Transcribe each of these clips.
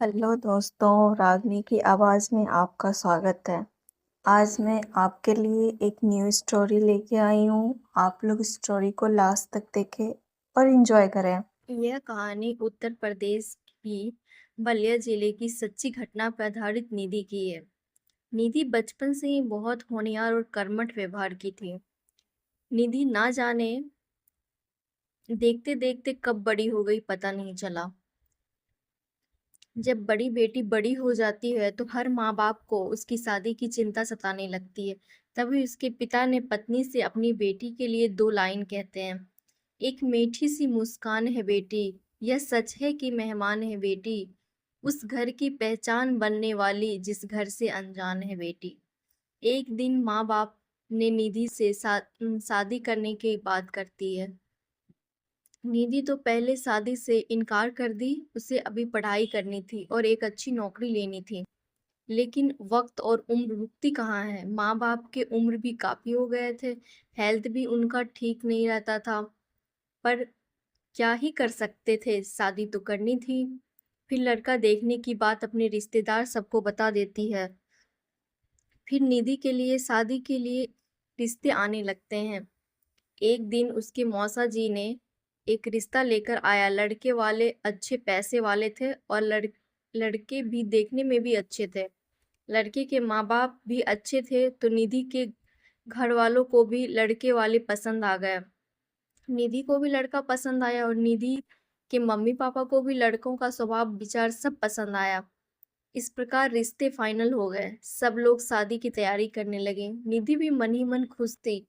Hello दोस्तों, रागनी की आवाज़ में आपका स्वागत है। आज मैं आपके लिए एक न्यू स्टोरी लेके आई हूँ। आप लोग स्टोरी को लास्ट तक देखें और एंजॉय करें। यह कहानी उत्तर प्रदेश की बलिया जिले की सच्ची घटना पर आधारित निधि की है। निधि बचपन से ही बहुत होनहार और कर्मठ व्यवहार की थी। निधि ना जाने देखते देखते कब बड़ी हो गई पता नहीं चला। जब बड़ी बेटी बड़ी हो जाती है तो हर माँ बाप को उसकी शादी की चिंता सताने लगती है। तभी उसके पिता ने पत्नी से अपनी बेटी के लिए दो लाइन कहते हैं। एक मीठी सी मुस्कान है बेटी, यह सच है कि मेहमान है बेटी, उस घर की पहचान बनने वाली जिस घर से अनजान है बेटी। एक दिन माँ बाप ने निधि से शादी करने की बात करती है। निधि तो पहले शादी से इनकार कर दी। उसे अभी पढ़ाई करनी थी और एक अच्छी नौकरी लेनी थी। लेकिन वक्त और उम्र रुकती कहाँ है। माँ बाप के उम्र भी काफी हो गए थे। हेल्थ भी उनका ठीक नहीं रहता था। पर क्या ही कर सकते थे, शादी तो करनी थी। फिर लड़का देखने की बात अपने रिश्तेदार सबको बता देती है। फिर निधि के लिए शादी के लिए रिश्ते आने लगते हैं। एक दिन उसके मौसा जी ने एक रिश्ता लेकर आया। लड़के वाले अच्छे पैसे वाले थे और लड़के भी देखने में भी अच्छे थे। लड़के के माँ बाप भी अच्छे थे तो निधि के घर वालों को भी लड़के वाले पसंद आ गए। निधि को भी लड़का पसंद आया और निधि के मम्मी पापा को भी लड़कों का स्वभाव विचार सब पसंद आया। इस प्रकार रिश्ते फाइनल हो गए। सब लोग शादी की तैयारी करने लगे। निधि भी मन ही मन खुश थी।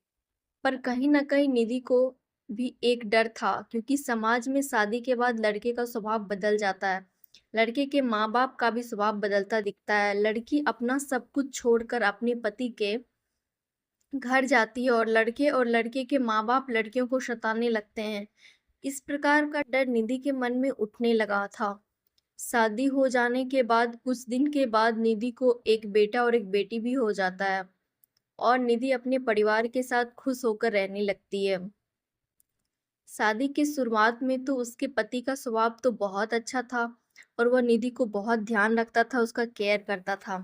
पर कहीं ना कहीं निधि को भी एक डर था, क्योंकि समाज में शादी के बाद लड़के का स्वभाव बदल जाता है। लड़के के माँ बाप का भी स्वभाव बदलता दिखता है। लड़की अपना सब कुछ छोड़कर अपने पति के घर जाती है और लड़के के माँ बाप लड़कियों को सताने लगते हैं। इस प्रकार का डर निधि के मन में उठने लगा था। शादी हो जाने के बाद कुछ दिन के बाद निधि को एक बेटा और एक बेटी भी हो जाता है और निधि अपने परिवार के साथ खुश होकर रहने लगती है। शादी की शुरुआत में तो उसके पति का स्वभाव तो बहुत अच्छा था और वह निधि को बहुत ध्यान रखता था, उसका केयर करता था,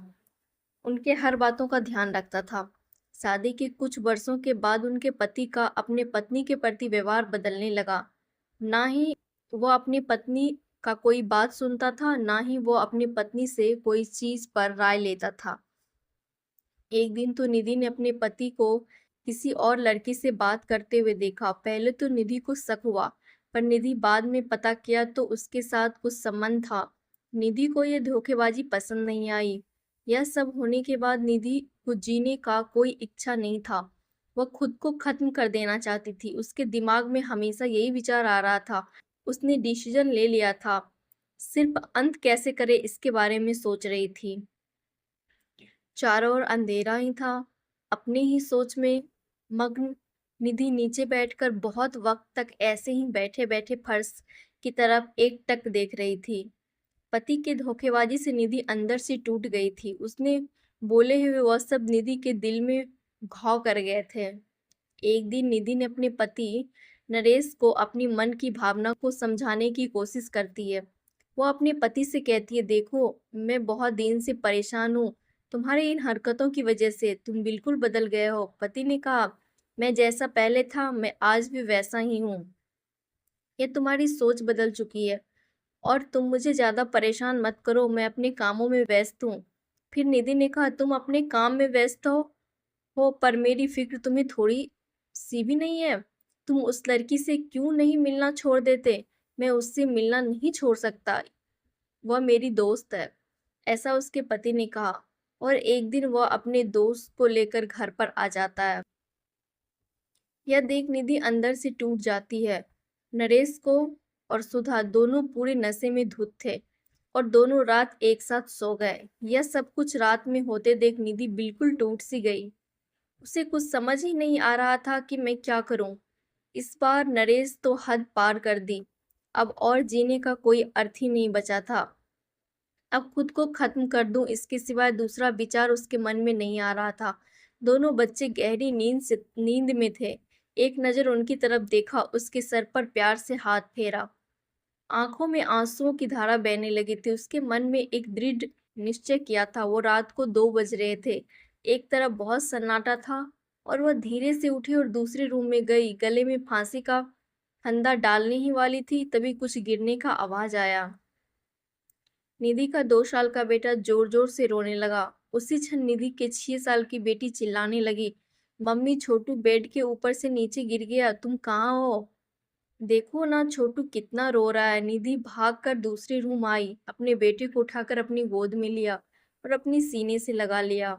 उनके हर बातों का ध्यान रखता था। शादी के कुछ वर्षों के बाद उनके पति का अपने पत्नी के प्रति व्यवहार बदलने लगा। ना ही वो अपनी पत्नी का कोई बात सुनता था, ना ही वो अपनी पत्नी से कोई चीज पर राय लेता था। एक दिन तो निधि ने अपने पति को किसी और लड़की से बात करते हुए देखा। पहले तो निधि को शक हुआ, पर निधि बाद में पता किया तो उसके साथ कुछ संबंध था। निधि को यह धोखेबाजी पसंद नहीं आई। यह सब होने के बाद निधि को जीने का कोई इच्छा नहीं था। वह खुद को खत्म कर देना चाहती थी। उसके दिमाग में हमेशा यही विचार आ रहा था। उसने डिसीजन ले लिया था, सिर्फ अंत कैसे करे इसके बारे में सोच रही थी। चारों ओर अंधेरा ही था। अपनी ही सोच में मग्न निधि नीचे बैठकर बहुत वक्त तक ऐसे ही बैठे बैठे फर्श की तरफ एकटक देख रही थी। पति के धोखेबाजी से निधि अंदर से टूट गई थी। उसने बोले हुए वह सब निधि के दिल में घाव कर गए थे। एक दिन निधि ने अपने पति नरेश को अपनी मन की भावना को समझाने की कोशिश करती है। वो अपने पति से कहती है, देखो मैं बहुत दिन से परेशान हूँ, तुम्हारी इन हरकतों की वजह से तुम बिल्कुल बदल गए हो। पति ने कहा, मैं जैसा पहले था मैं आज भी वैसा ही हूँ। ये तुम्हारी सोच बदल चुकी है और तुम मुझे ज्यादा परेशान मत करो, मैं अपने कामों में व्यस्त हूँ। फिर निधि ने कहा, तुम अपने काम में व्यस्त हो पर मेरी फिक्र तुम्हें थोड़ी सी भी नहीं है। तुम उस लड़की से क्यों नहीं मिलना छोड़ देते। मैं उससे मिलना नहीं छोड़ सकता, वह मेरी दोस्त है, ऐसा उसके पति ने कहा। और एक दिन वह अपने दोस्त को लेकर घर पर आ जाता है। यह देख निधि अंदर से टूट जाती है। नरेश को और सुधा दोनों पूरे नशे में धुत थे और दोनों रात एक साथ सो गए। यह सब कुछ रात में होते देख निधि बिल्कुल टूट सी गई। उसे कुछ समझ ही नहीं आ रहा था कि मैं क्या करूं। इस बार नरेश तो हद पार कर दी। अब और जीने का कोई अर्थ ही नहीं बचा था। अब खुद को खत्म कर दूं, इसके सिवाय दूसरा विचार उसके मन में नहीं आ रहा था। दोनों बच्चे गहरी नींद में थे। एक नजर उनकी तरफ देखा, उसके सर पर प्यार से हाथ फेरा। आंखों में आंसुओं की धारा बहने लगी थी। उसके मन में एक दृढ़ निश्चय किया था। वो रात को 2 बज रहे थे। एक तरफ बहुत सन्नाटा था और वह धीरे से उठी और दूसरे रूम में गई। गले में फांसी का फंदा डालने ही वाली थी, तभी कुछ गिरने का आवाज आया। निधि का 2 साल का बेटा जोर जोर से रोने लगा। उसी क्षण निधि के 6 साल की बेटी चिल्लाने लगी, मम्मी छोटू बेड के ऊपर से नीचे गिर गया, तुम कहाँ हो? देखो ना छोटू कितना रो रहा है। निधि भागकर दूसरे रूम आई, अपने बेटे को उठाकर अपनी गोद में लिया और अपनी सीने से लगा लिया।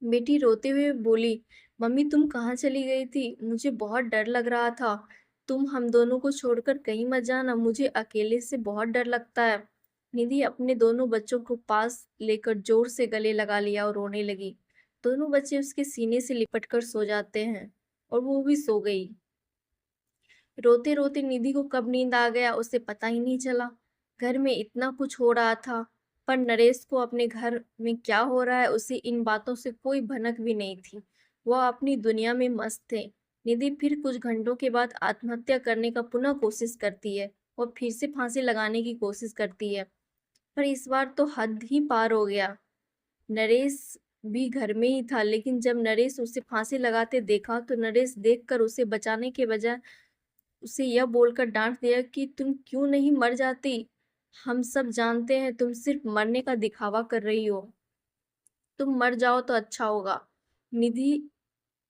बेटी रोते हुए बोली, मम्मी तुम कहाँ चली गई थी? मुझे बहुत डर लग रहा था। तुम हम दोनों को छोड़कर कहीं मत जाना, मुझे अकेले से बहुत डर लगता है। निधि अपने दोनों बच्चों को पास लेकर जोर से गले लगा लिया और रोने लगी। दोनों बच्चे उसके सीने से लिपटकर सो जाते हैं और वो भी सो गई। रोते रोते निधि को कब नींद आ गया उसे पता ही नहीं चला। घर में इतना कुछ हो रहा था, पर नरेश को अपने घर में क्या हो रहा है उसे इन बातों से कोई भनक भी नहीं थी। वह अपनी दुनिया में मस्त थे। निधि फिर कुछ घंटों के बाद आत्महत्या करने का पुनः कोशिश करती है। वह फिर से फांसी लगाने की कोशिश करती है, पर इस बार तो हद ही पार हो गया। नरेश भी घर में ही था, लेकिन जब नरेश उसे फांसी लगाते देखा तो नरेश देखकर उसे बचाने के बजाय उसे यह बोलकर डांट दिया कि तुम क्यों नहीं मर जाती? हम सब जानते हैं तुम सिर्फ मरने का दिखावा कर रही हो। तुम मर जाओ तो अच्छा होगा। निधि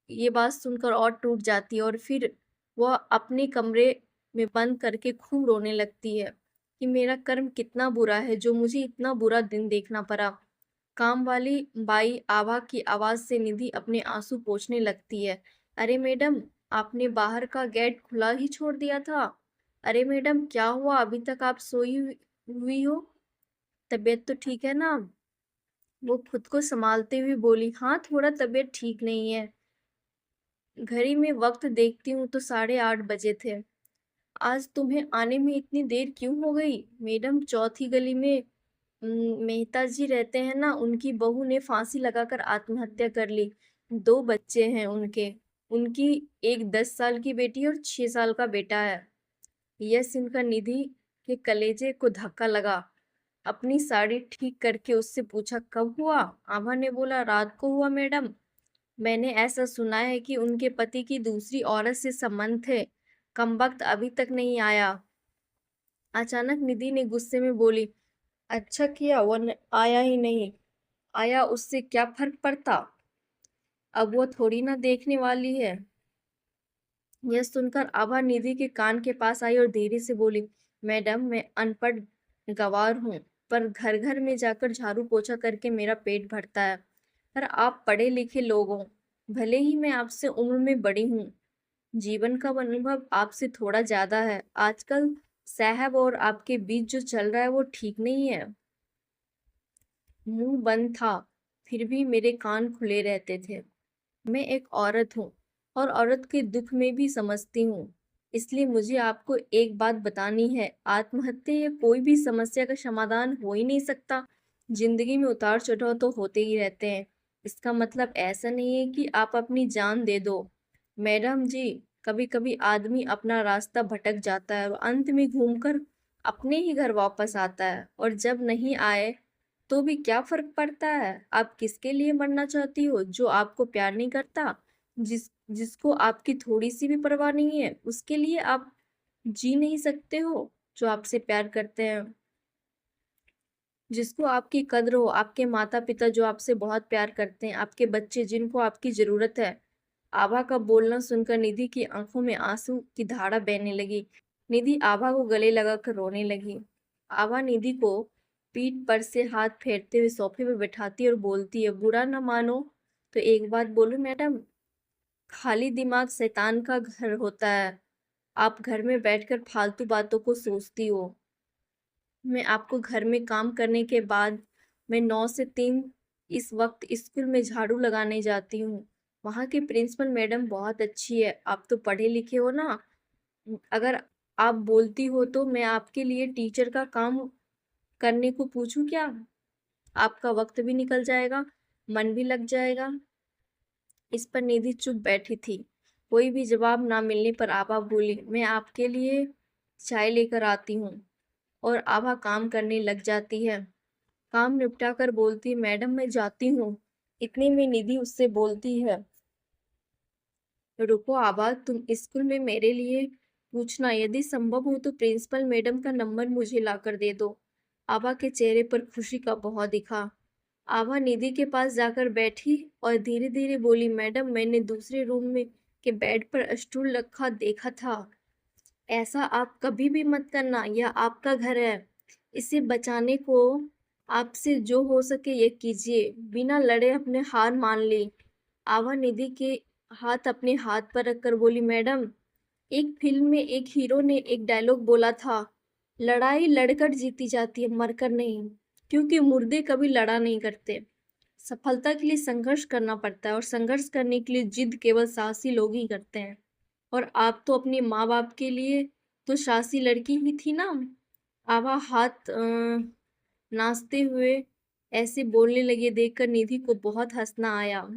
ये बात सुनकर और टूट जाती है और फिर वह अपने कमरे में बंद करके खूब रोने लगती है कि मेरा कर्म कितना बुरा है जो मुझे इतना बुरा दिन देखना पड़ा। काम वाली बाई आभा की आवाज से निधि अपने आंसू पोंछने लगती है। अरे मैडम, आपने बाहर का गेट खुला ही छोड़ दिया था। अरे मैडम, क्या हुआ? अभी तक आप सोई हुई हो? तबीयत तो ठीक है ना? वो खुद को संभालते हुए बोली, हाँ थोड़ा तबीयत ठीक नहीं है। घड़ी में वक्त देखती हूँ तो 8:30 बजे थे। आज तुम्हें आने में इतनी देर क्यों हो गई? मैडम, चौथी गली में मेहता जी रहते हैं ना, उनकी बहू ने फांसी लगाकर आत्महत्या कर ली। 2 बच्चे हैं उनके। उनकी एक 10 साल की बेटी और 6 साल का बेटा है। यह सुनकर निधि के कलेजे को धक्का लगा। अपनी साड़ी ठीक करके उससे पूछा, कब हुआ? आभा ने बोला, रात को हुआ मैडम। मैंने ऐसा सुना है कि उनके पति की दूसरी औरत से संबंध थे। कमबख्त अभी तक नहीं आया। अचानक निधि ने गुस्से में बोली, अच्छा किया वो आया ही नहीं। आया उससे क्या फर्क पड़ता? अब वो थोड़ी ना देखने वाली है। यह सुनकर आभा निधि के कान के पास आई और धीरे से बोली, मैडम मैं अनपढ़ गवार हूँ, पर घर घर में जाकर झाड़ू पोछा करके मेरा पेट भरता है। पर आप पढ़े लिखे लोग हो, भले ही मैं आपसे उम्र में बड़ी हूँ, जीवन का अनुभव आपसे थोड़ा ज्यादा है। आजकल साहब और आपके बीच जो चल रहा है वो ठीक नहीं है। मुंह बंद था, फिर भी मेरे कान खुले रहते थे। मैं एक औरत हूँ और औरत के दुख में भी समझती हूँ। इसलिए मुझे आपको एक बात बतानी है, आत्महत्या या कोई भी समस्या का समाधान हो ही नहीं सकता। जिंदगी में उतार चढ़ाव तो होते ही रहते हैं। इसका मतलब ऐसा नहीं है कि आप अपनी जान दे दो। मैडम जी, कभी कभी आदमी अपना रास्ता भटक जाता है और अंत में घूमकर अपने ही घर वापस आता है, और जब नहीं आए तो भी क्या फर्क पड़ता है? आप किसके लिए मरना चाहती हो? जो आपको प्यार नहीं करता, जिसको आपकी थोड़ी सी भी परवाह नहीं है, उसके लिए आप जी नहीं सकते हो? जो आपसे प्यार करते हैं, जिसको आपकी कद्र हो, आपके माता पिता जो आपसे बहुत प्यार करते हैं, आपके बच्चे जिनको आपकी जरूरत है। आभा का बोलना सुनकर निधि की आंखों में आंसू की धारा बहने लगी। निधि आभा को गले लगाकर रोने लगी। आभा निधि को पीठ पर से हाथ फेरते हुए सोफे पर बैठाती और बोलती है, बुरा न मानो तो एक बात बोलूं मैडम, खाली दिमाग शैतान का घर होता है। आप घर में बैठकर फालतू बातों को सोचती हो। मैं आपको घर में काम करने के बाद मैं 9 से 3 इस वक्त स्कूल में झाड़ू लगाने जाती हूँ। वहाँ की प्रिंसिपल मैडम बहुत अच्छी है। आप तो पढ़े लिखे हो ना, अगर आप बोलती हो तो मैं आपके लिए टीचर का काम करने को पूछूं क्या? आपका वक्त भी निकल जाएगा, मन भी लग जाएगा। इस पर निधि चुप बैठी थी। कोई भी जवाब ना मिलने पर आभा बोली, मैं आपके लिए चाय लेकर आती हूँ। और आभा काम करने लग जाती है। काम निपटा कर बोलती, मैडम मैं जाती हूँ। इतने में निधि उससे बोलती है, रुको आभा, तुम स्कूल में मेरे लिए पूछना, यदि संभव हो तो प्रिंसिपल मैडम का नंबर मुझे लाकर दे दो। आभा के चेहरे पर खुशी का बहाव दिखा। आभा निधि के पास जाकर बैठी और धीरे धीरे बोली, मैडम मैंने दूसरे रूम में के बेड पर स्टूल रखा देखा था। ऐसा आप कभी भी मत करना, यह आपका घर है। इसे बचाने को आपसे जो हो सके ये कीजिए। बिना लड़े अपने हार मान ली। आभा निधि के हाथ अपने हाथ पर रखकर बोली, मैडम एक फिल्म में एक हीरो ने एक डायलॉग बोला था, लड़ाई लड़कर जीती जाती है, मरकर नहीं। क्योंकि मुर्दे कभी लड़ा नहीं करते। सफलता के लिए संघर्ष करना पड़ता है और संघर्ष करने के लिए जिद केवल साहसी लोग ही करते हैं। और आप तो अपने माँ बाप के लिए तो साहसी लड़की ही थी ना। आभा हाथ नाचते हुए ऐसे बोलने लगे देखकर निधि को बहुत हंसना आया।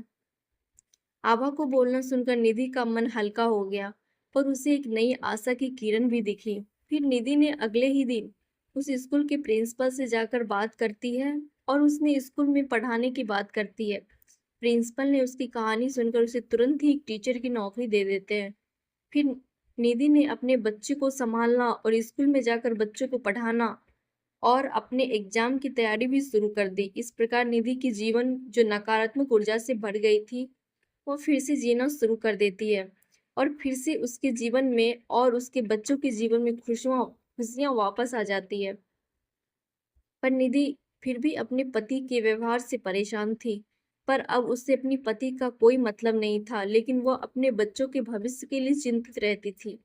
आभा को बोलना सुनकर निधि का मन हल्का हो गया, पर उसे एक नई आशा की किरण भी दिखी। फिर निधि ने अगले ही दिन उस स्कूल के प्रिंसिपल से जाकर बात करती है और उसने स्कूल में पढ़ाने की बात करती है। प्रिंसिपल ने उसकी कहानी सुनकर उसे तुरंत ही एक टीचर की नौकरी दे देते हैं। फिर निधि ने अपने बच्चे को संभालना और स्कूल में जाकर बच्चों को पढ़ाना और अपने एग्जाम की तैयारी भी शुरू कर दी। इस प्रकार निधि की जीवन जो नकारात्मक ऊर्जा से भर गई थी वो फिर से जीना शुरू कर देती है और फिर से उसके जीवन में और उसके बच्चों के जीवन में खुशियां वापस आ जाती है। पर निधि फिर भी अपने पति के व्यवहार से परेशान थी। पर अब उससे अपनी पति का कोई मतलब नहीं था, लेकिन वह अपने बच्चों के भविष्य के लिए चिंतित रहती थी।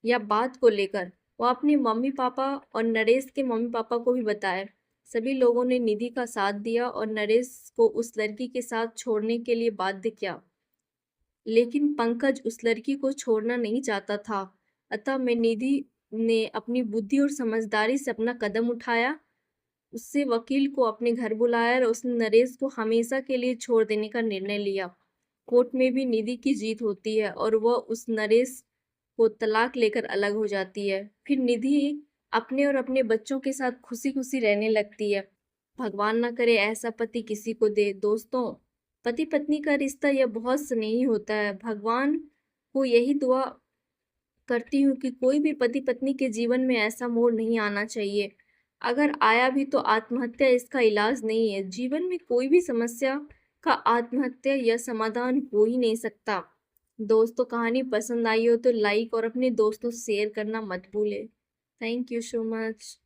या बात को लेकर वह अपने मम्मी पापा और नरेश के मम्मी पापा को भी बताया। सभी लोगों ने निधि का साथ दिया और नरेश को उस लड़की के साथ छोड़ने के लिए बाध्य किया। लेकिन पंकज उस लड़की को छोड़ना नहीं चाहता था। अतः मैं निधि ने अपनी बुद्धि और समझदारी से अपना कदम उठाया। उससे वकील को अपने घर बुलाया और उसने नरेश को हमेशा के लिए छोड़ देने का निर्णय लिया। कोर्ट में भी निधि की जीत होती है और वह उस नरेश को तलाक लेकर अलग हो जाती है। फिर निधि अपने और अपने बच्चों के साथ खुशी खुशी रहने लगती है। भगवान ना करे ऐसा पति किसी को दे। दोस्तों, पति पत्नी का रिश्ता यह बहुत स्नेही होता है। भगवान को यही दुआ करती हूँ कि कोई भी पति पत्नी के जीवन में ऐसा मोड़ नहीं आना चाहिए। अगर आया भी तो आत्महत्या इसका इलाज नहीं है। जीवन में कोई भी समस्या का आत्महत्या या समाधान हो ही नहीं सकता। दोस्तों, कहानी पसंद आई हो तो लाइक और अपने दोस्तों से शेयर करना मत भूले। Thank you so much.